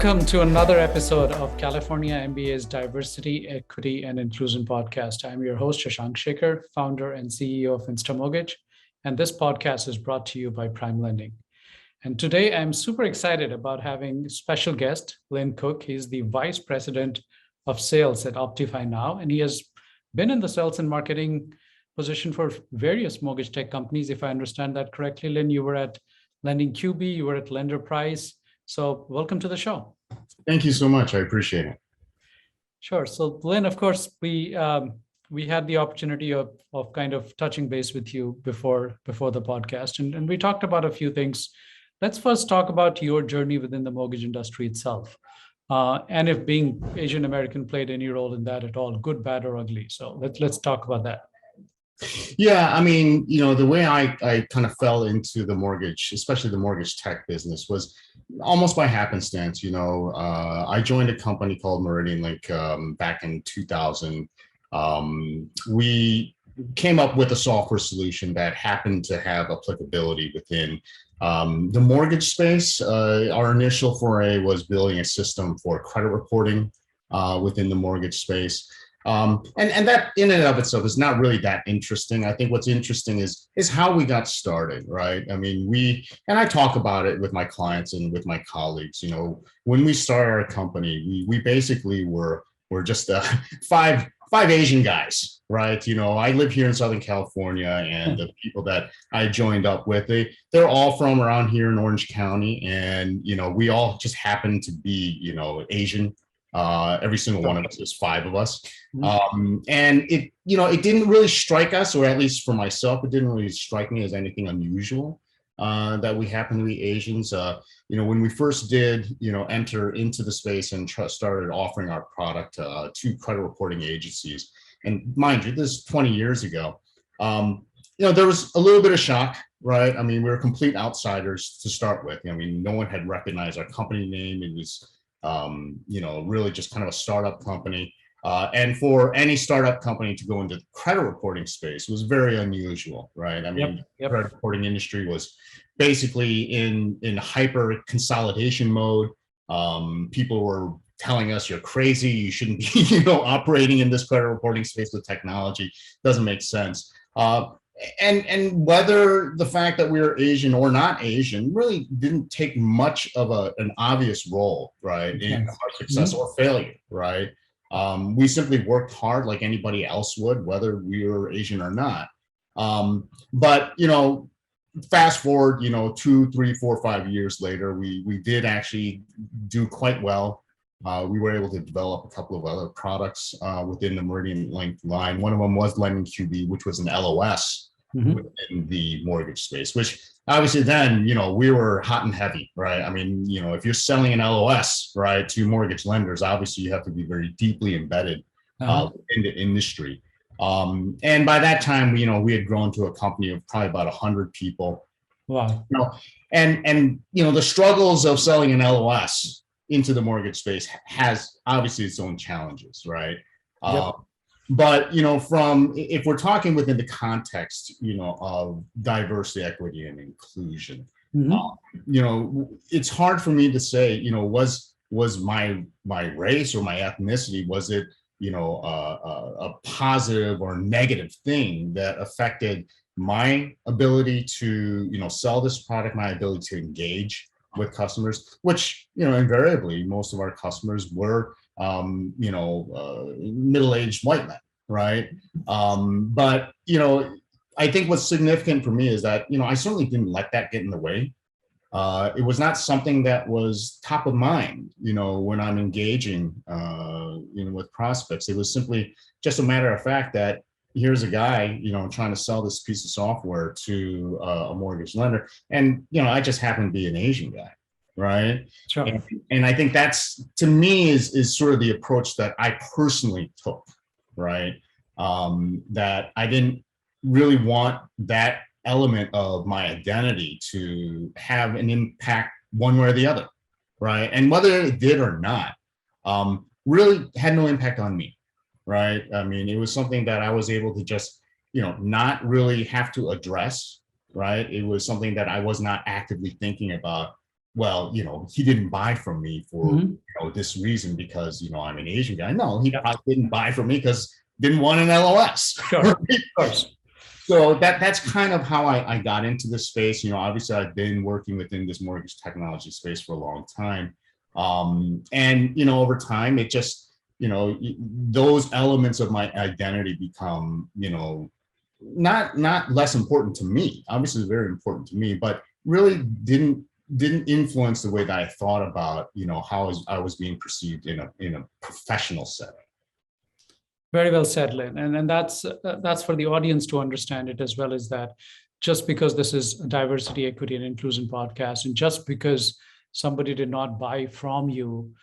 Welcome to another episode of California MBA's Diversity, Equity, and Inclusion podcast. I'm your host, Shashank Shekhar, founder and CEO of InstaMortgage, and this podcast is brought to you by Prime Lending. And today I'm super excited about having special guest, Linn Cook. He's the Vice President of Sales at OptifiNow, and he has been in the sales and marketing position for various mortgage tech companies. If I understand that correctly, Linn, you were at Lending QB, you were at Lender Price. So welcome to the show. Thank you so much. I appreciate it. Sure. So Linn, of course, we had the opportunity of kind of touching base with you before the podcast, and we talked about a few things. Let's first talk about your journey within the mortgage industry itself, and if being Asian American played any role in that at all, good, bad, or ugly. So let's talk about that. Yeah, I mean, the way I kind of fell into the mortgage, especially the mortgage tech business, was almost by happenstance. I joined a company called Meridian Link back in 2000. We came up with a software solution that happened to have applicability within the mortgage space. Our initial foray was building a system for credit reporting within the mortgage space. And that in and of itself is not really that interesting. I think what's interesting is how we got started, right? I mean, I talk about it with my clients and with my colleagues. When we started our company, we basically were just five Asian guys, right? I live here in Southern California, and the people that I joined up with, they're all from around here in Orange County, and we all just happen to be Asian. Every single one of us, there's five of us. And it didn't really strike us, or at least for myself, it didn't really strike me as anything unusual that we happen to be Asians. When we first did, enter into the space and started offering our product to credit reporting agencies, and mind you, this is 20 years ago, there was a little bit of shock, right? I mean, we were complete outsiders to start with. I mean, no one had recognized our company name. It was really just kind of a startup company. And for any startup company to go into the credit reporting space was very unusual, right? I mean, the credit reporting industry was basically in hyper consolidation mode. People were telling us, you're crazy, you shouldn't be, operating in this credit reporting space with technology. Doesn't make sense. And whether the fact that we were Asian or not Asian really didn't take much of an obvious role, right, in our success or failure, right? We simply worked hard like anybody else would, whether we were Asian or not. But fast forward, 2, 3, 4, 5 years later, we did actually do quite well. We were able to develop a couple of other products within the Meridian Link line. One of them was Lending QB, which was an LOS within the mortgage space, which obviously then, we were hot and heavy, right? I mean, if you're selling an LOS, right, to mortgage lenders, obviously you have to be very deeply embedded in the industry. And by that time, we had grown to a company of probably about 100 people. Wow. And the struggles of selling an LOS into the mortgage space has obviously its own challenges, right? But if we're talking within the context, of diversity, equity, and inclusion, it's hard for me to say, was my race or my ethnicity, was it a positive or negative thing that affected my ability to sell this product, my ability to engage with customers, which invariably most of our customers were middle-aged white men, right? But I think what's significant for me is that I certainly didn't let that get in the way. It was not something that was top of mind, when I'm engaging with prospects. It was simply just a matter of fact that here's a guy trying to sell this piece of software to a mortgage lender, and I just happen to be an Asian guy, right? Sure. And I think that's, to me, is sort of the approach that I personally took, right? That I didn't really want that element of my identity to have an impact one way or the other, right? And whether it did or not, really had no impact on me, right? I mean, it was something that I was able to just, not really have to address, right? It was something that I was not actively thinking about well, he didn't buy from me for Mhm. this reason because I'm an Asian guy. No, he Yeah, probably didn't buy from me because didn't want an LOS. sure, of Right? course. So that's kind of how I got into this space. Obviously I've been working within this mortgage technology space for a long time. And over time it just, those elements of my identity become, not less important to me. Obviously, it's very important to me, but really didn't influence the way that I thought about, how I was being perceived in a professional setting. Very well said, Lynn. And that's for the audience to understand it as well, is that just because this is a diversity, equity, and inclusion podcast, and just because somebody did not buy from you,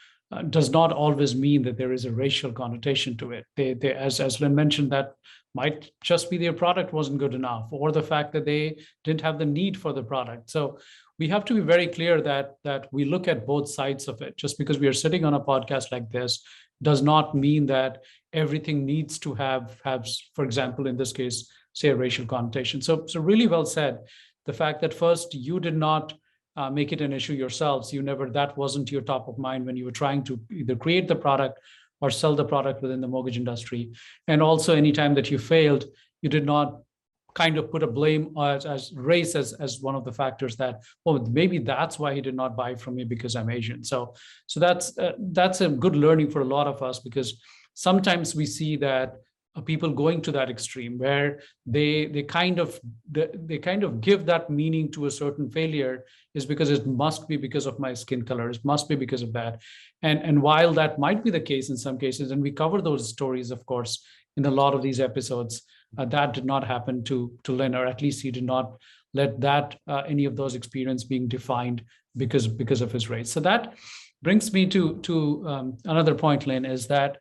does not always mean that there is a racial connotation to it. As Lynn mentioned, that might just be their product wasn't good enough, or the fact that they didn't have the need for the product. So we have to be very clear that we look at both sides of it. Just because we are sitting on a podcast like this does not mean that everything needs to have, for example, in this case, say a racial connotation. So really well said. The fact that first you did not make it an issue yourselves. You never, that wasn't your top of mind when you were trying to either create the product or sell the product within the mortgage industry. And also, anytime that you failed, you did not kind of put a blame as race as one of the factors that, well, maybe that's why he did not buy from me because I'm Asian. So that's a good learning for a lot of us, because sometimes we see that people going to that extreme where they kind of give that meaning to a certain failure, is because it must be because of my skin color, it must be because of that. And while that might be the case in some cases, and we cover those stories, of course, in a lot of these episodes, that did not happen to Lynn, or at least he did not let that any of those experience being defined because of his race. So that brings me to another point, Lynn, is that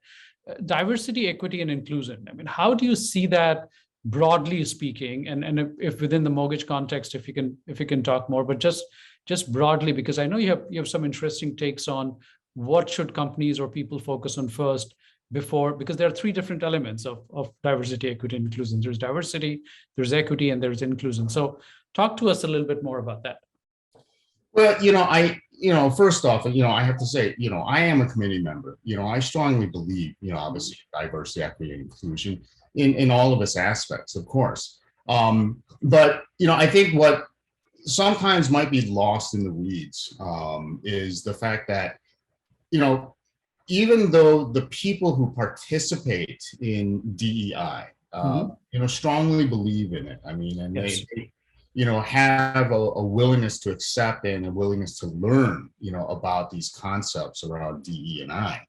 diversity, equity, and inclusion. I mean, how do you see that broadly speaking? And if within the mortgage context, if you can talk more, but just broadly, because I know you have some interesting takes on what should companies or people focus on first before, because there are three different elements of diversity, equity, and inclusion. There's diversity, there's equity, and there's inclusion. So talk to us a little bit more about that. Well, first off, I have to say, I am a committee member. I strongly believe, obviously, diversity, equity, and inclusion in all of its aspects, of course. But I think what sometimes might be lost in the weeds is the fact that, even though the people who participate in DEI, strongly believe in it. I mean, and Yes. they have a willingness to accept and a willingness to learn, about these concepts around DE and I.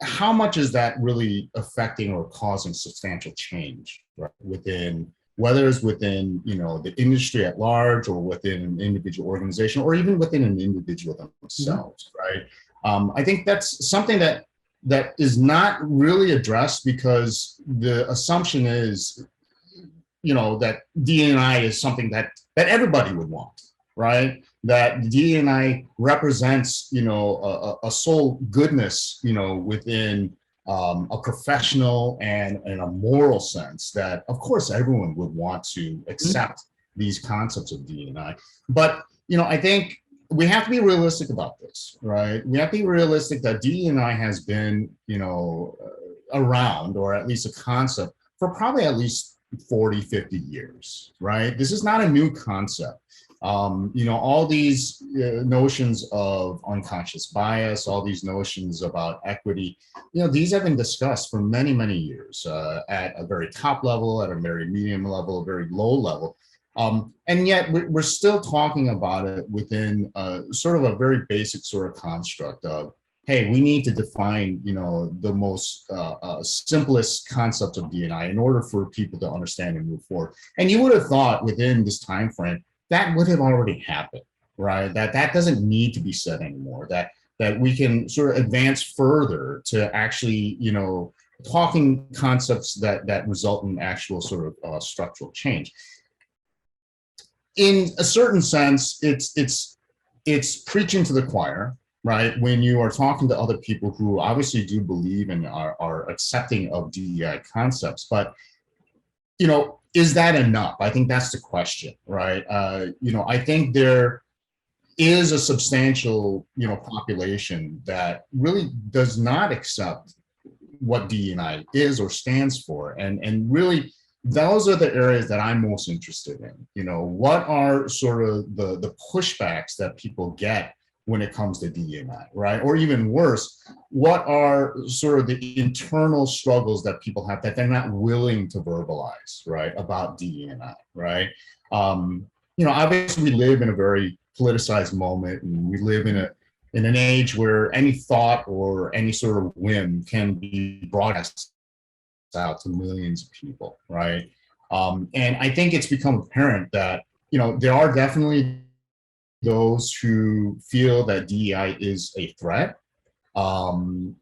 How much is that really affecting or causing substantial change, right, within, whether it's within, the industry at large, or within an individual organization, or even within an individual themselves, right? I think that's something that is not really addressed, because the assumption is, that D&I is something that everybody would want, right? That D&I represents, a soul goodness, within a professional and a moral sense that, of course, everyone would want to accept these concepts of D&I. But, I think we have to be realistic about this, right? We have to be realistic that D&I has been, around, or at least a concept, for probably at least 40, 50 years, right? This is not a new concept. All these notions of unconscious bias, all these notions about equity, these have been discussed for many, many years at a very top level, at a very medium level, a very low level. And yet we're still talking about it within sort of a very basic sort of construct of, hey, we need to define, the most simplest concept of D&I in order for people to understand and move forward. And you would have thought within this time frame that would have already happened, right? That doesn't need to be said anymore. That we can sort of advance further to actually, talking concepts that result in actual sort of structural change. In a certain sense, it's preaching to the choir, right? When you are talking to other people who obviously do believe and are accepting of DEI concepts, but, is that enough? I think that's the question, right? I think there is a substantial, population that really does not accept what DEI is or stands for. And really, those are the areas that I'm most interested in. What are sort of the pushbacks that people get when it comes to DEI, right? Or even worse, what are sort of the internal struggles that people have that they're not willing to verbalize, right, about DEI, right? Obviously we live in a very politicized moment, and we live in an age where any thought or any sort of whim can be broadcast out to millions of people, right? And I think it's become apparent that there are definitely those who feel that DEI is a threat, and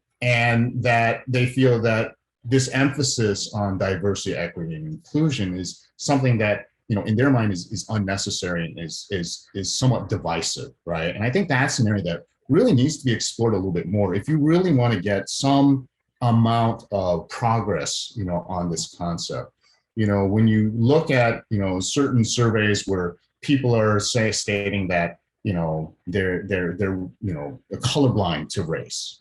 that they feel that this emphasis on diversity, equity, and inclusion is something that in their mind is unnecessary and is somewhat divisive, right? And I think that's an area that really needs to be explored a little bit more if you really want to get some amount of progress, on this concept. When you look at certain surveys where people are stating that they're colorblind to race,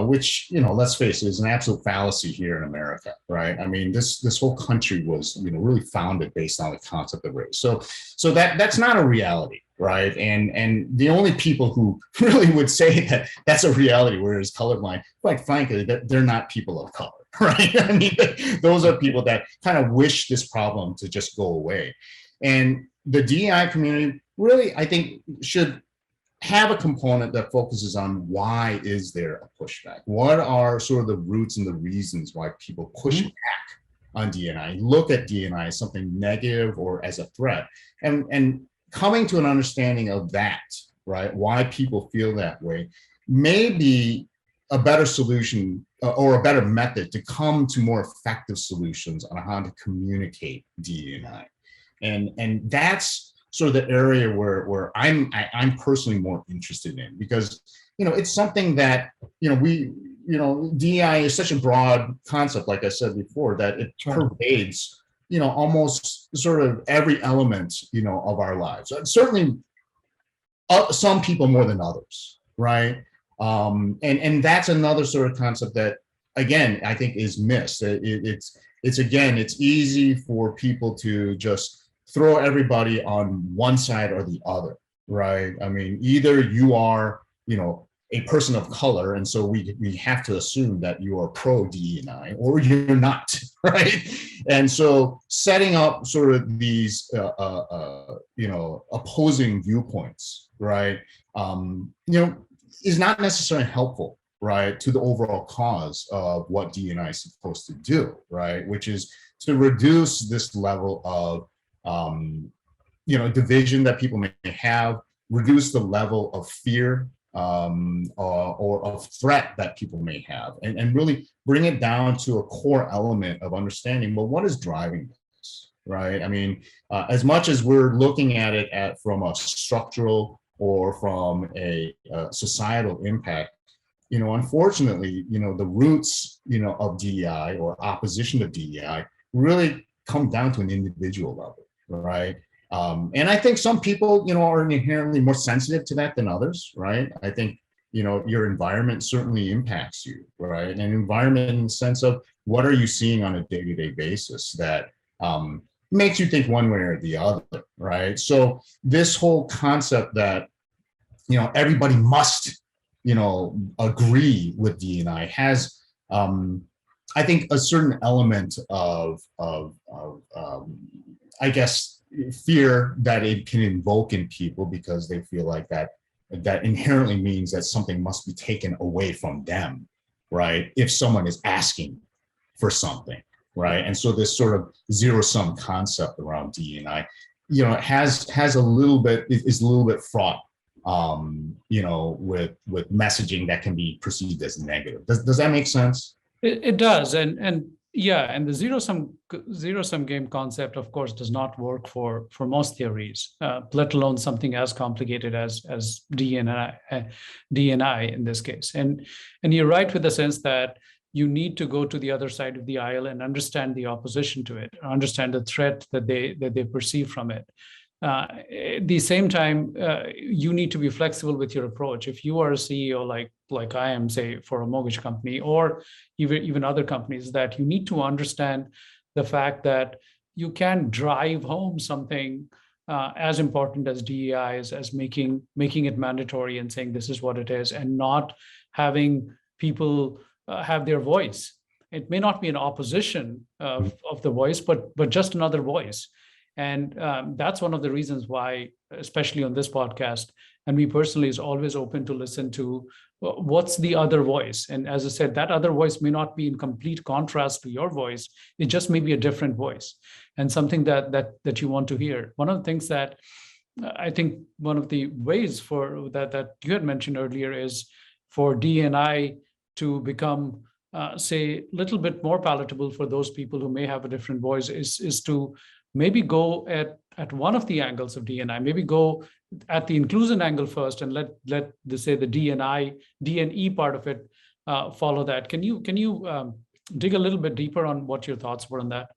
which let's face it, is an absolute fallacy here in America, right? I mean, this whole country was really founded based on the concept of race. So that's not a reality, right? And the only people who really would say that that's a reality, whereas colorblind, quite frankly, they're not people of color, right? I mean, those are people that kind of wish this problem to just go away. And the DEI community really, I think, should have a component that focuses on why is there a pushback? What are sort of the roots and the reasons why people push back on DEI, look at DEI as something negative or as a threat, and coming to an understanding of that, right? Why people feel that way may be a better solution or a better method to come to more effective solutions on how to communicate DEI. And that's sort of the area where I'm personally more interested in, because it's something that DEI is such a broad concept, like I said before, that it pervades almost sort of every element of our lives. Certainly, some people more than others, right? And that's another sort of concept that, again, I think is missed. It's easy for people to just throw everybody on one side or the other, right? I mean, either you are, a person of color, and so we have to assume that you are pro DEI, or you're not, right? And so setting up sort of these, opposing viewpoints, right? Is not necessarily helpful, right, to the overall cause of what DEI is supposed to do, right? Which is to reduce this level of division that people may have, reduce the level of fear or of threat that people may have, and really bring it down to a core element of understanding, well, what is driving this, right? I mean, as much as we're looking at it from a structural or from a societal impact, unfortunately, the roots, of DEI or opposition to DEI really come down to an individual level, right? And I think some people, are inherently more sensitive to that than others, right? I think, your environment certainly impacts you, right? And an environment in the sense of what are you seeing on a day-to-day basis that makes you think one way or the other, right? So this whole concept that, everybody must, agree with DEI has, I think, a certain element of I guess, fear that it can invoke in people, because they feel like that inherently means that something must be taken away from them, right? If someone is asking for something, right? And so this sort of zero-sum concept around DEI, has a little bit, is a little bit fraught, with messaging that can be perceived as negative. Does that make sense? It does, and yeah, and the zero sum game concept, of course, does not work for most theories, let alone something as complicated as DNI in this case. And you're right with the sense that you need to go to the other side of the aisle and understand the opposition to it, understand the threat that they perceive from it. At the same time, you need to be flexible with your approach. If you are a CEO like I am, say, for a mortgage company, or even other companies, that you need to understand the fact that you can drive home something as important as DEI, as making it mandatory and saying this is what it is, and not having people have their voice. It may not be an opposition of the voice, but just another voice. And that's one of the reasons why, especially on this podcast, and me personally is always open to listen to what's the other voice. And as I said, that other voice may not be in complete contrast to your voice. It just may be a different voice and something that you want to hear. One of the things that I think one of the ways for that you had mentioned earlier is for D&I to become, say, a little bit more palatable for those people who may have a different voice, is to maybe go at one of the angles of D&I, maybe go at the inclusion angle first, and let the D&I, D&E part of it follow that. Can you dig a little bit deeper on what your thoughts were on that?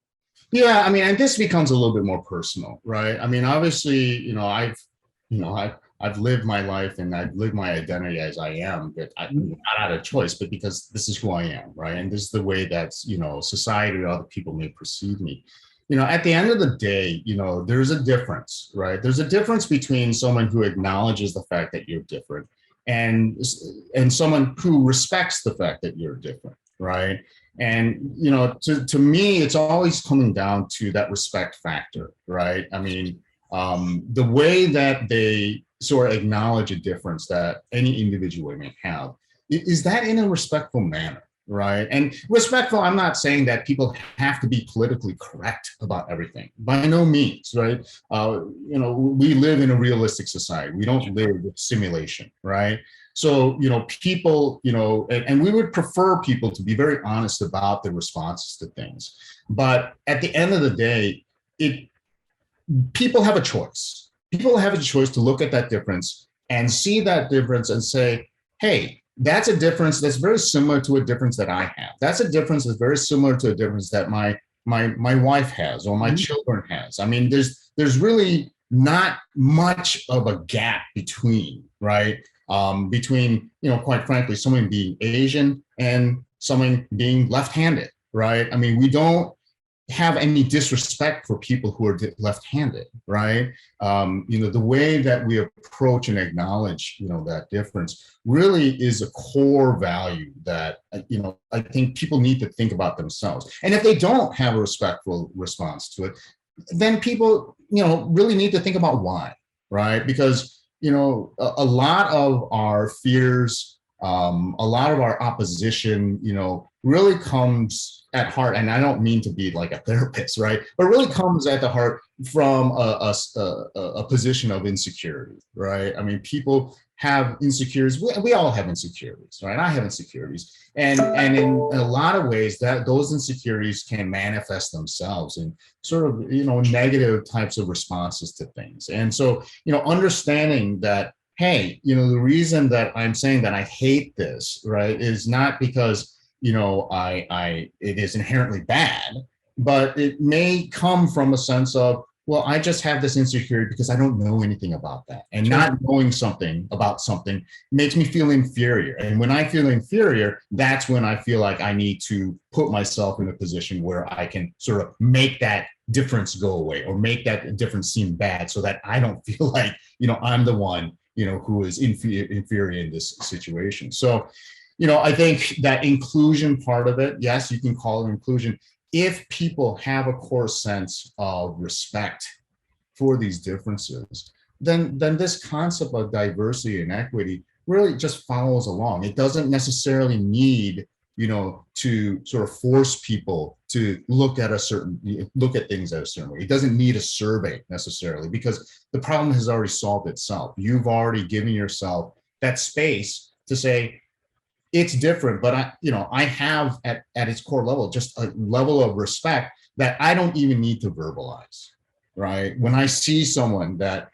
Yeah, I mean, and this becomes a little bit more personal, right? I mean, obviously, I've lived my life and I've lived my identity as I am, but not out of choice, but because this is who I am, right? And this is the way that, society or other people may perceive me. At the end of the day, there's a difference, right? There's a difference between someone who acknowledges the fact that you're different and someone who respects the fact that you're different, right? And, to me, it's always coming down to that respect factor, right? I mean, the way that they sort of acknowledge a difference that any individual may have, is that in a respectful manner? Right. And respectful, I'm not saying that people have to be politically correct about everything. By no means, right? We live in a realistic society. We don't live with simulation, right? So, people, and we would prefer people to be very honest about their responses to things. But at the end of the day, people have a choice. People have a choice to look at that difference and see that difference and say, hey, that's a difference that's very similar to a difference that I have. That's a difference that's very similar to a difference that my wife has or my children has. I mean, there's really not much of a gap between, right? Between, quite frankly, someone being Asian and someone being left-handed, right? I mean, we don't have any disrespect for people who are left-handed, right? The way that we approach and acknowledge, that difference really is a core value that, I think people need to think about themselves. And if they don't have a respectful response to it, then people, really need to think about why, right? Because, a lot of our fears, a lot of our opposition, really comes at heart, and I don't mean to be like a therapist, right? But really comes at the heart from a position of insecurity, right? I mean, people have insecurities. We all have insecurities, right? I have insecurities, and in a lot of ways, that those insecurities can manifest themselves in sort of negative types of responses to things. And so understanding that, hey, the reason that I'm saying that I hate this, right, is not because it is inherently bad, but it may come from a sense of, well, I just have this insecurity because I don't know anything about that. And not knowing something about something makes me feel inferior. And when I feel inferior, that's when I feel like I need to put myself in a position where I can sort of make that difference go away or make that difference seem bad so that I don't feel like, I'm the one, who is inferior in this situation. So, I think that inclusion part of it, yes, you can call it inclusion. If people have a core sense of respect for these differences, then this concept of diversity and equity really just follows along. It doesn't necessarily need, to sort of force people to look at things at a certain way. It doesn't need a survey necessarily, because the problem has already solved itself. You've already given yourself that space to say, it's different, but I have at its core level, just a level of respect that I don't even need to verbalize, right? When I see someone that,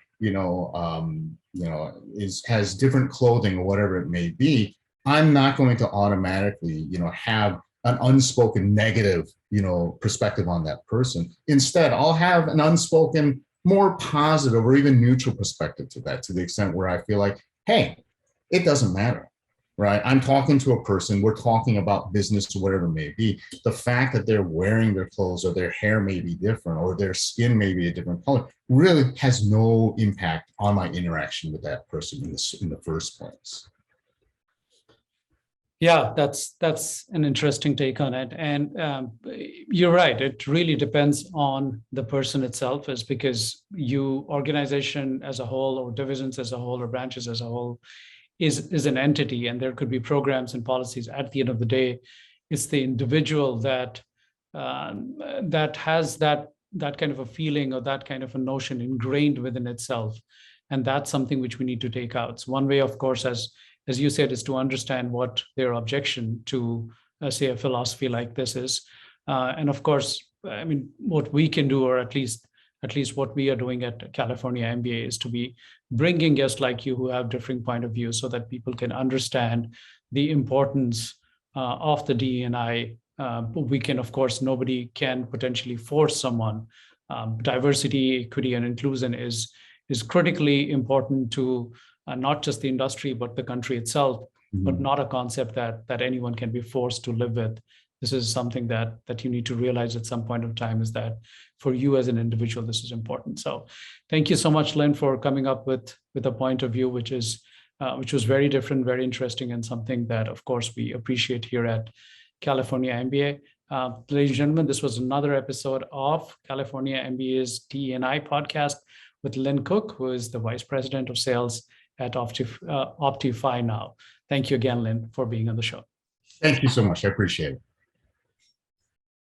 has different clothing or whatever it may be, I'm not going to automatically, have an unspoken negative, perspective on that person. Instead, I'll have an unspoken more positive or even neutral perspective to that, to the extent where I feel like, hey, it doesn't matter, right? I'm talking to a person, we're talking about business or whatever it may be. The fact that they're wearing their clothes or their hair may be different or their skin may be a different color really has no impact on my interaction with that person in the first place. Yeah, that's an interesting take on it, and you're right. It really depends on the person itself, is because you organization as a whole, or divisions as a whole, or branches as a whole, is an entity, and there could be programs and policies. At the end of the day, it's the individual that that has that kind of a feeling or that kind of a notion ingrained within itself, and that's something which we need to take out. So one way, of course, as you said, is to understand what their objection to, say, a philosophy like this is. And of course, I mean, what we can do, or at least what we are doing at California MBA, is to be bringing guests like you who have different point of views, so that people can understand the importance of the DE&I. We can, of course, nobody can potentially force someone. Diversity, equity, and inclusion is critically important to not just the industry, but the country itself, but not a concept that anyone can be forced to live with. This is something that you need to realize at some point of time, is that for you as an individual, this is important. So thank you so much, Linn, for coming up with a point of view which was very different, very interesting, and something that, of course, we appreciate here at California MBA. Ladies and gentlemen, this was another episode of California MBA's DE&I podcast with Linn Cook, who is the Vice President of Sales at OptifiNow. Thank you again, Linn, for being on the show. Thank you so much. I appreciate it.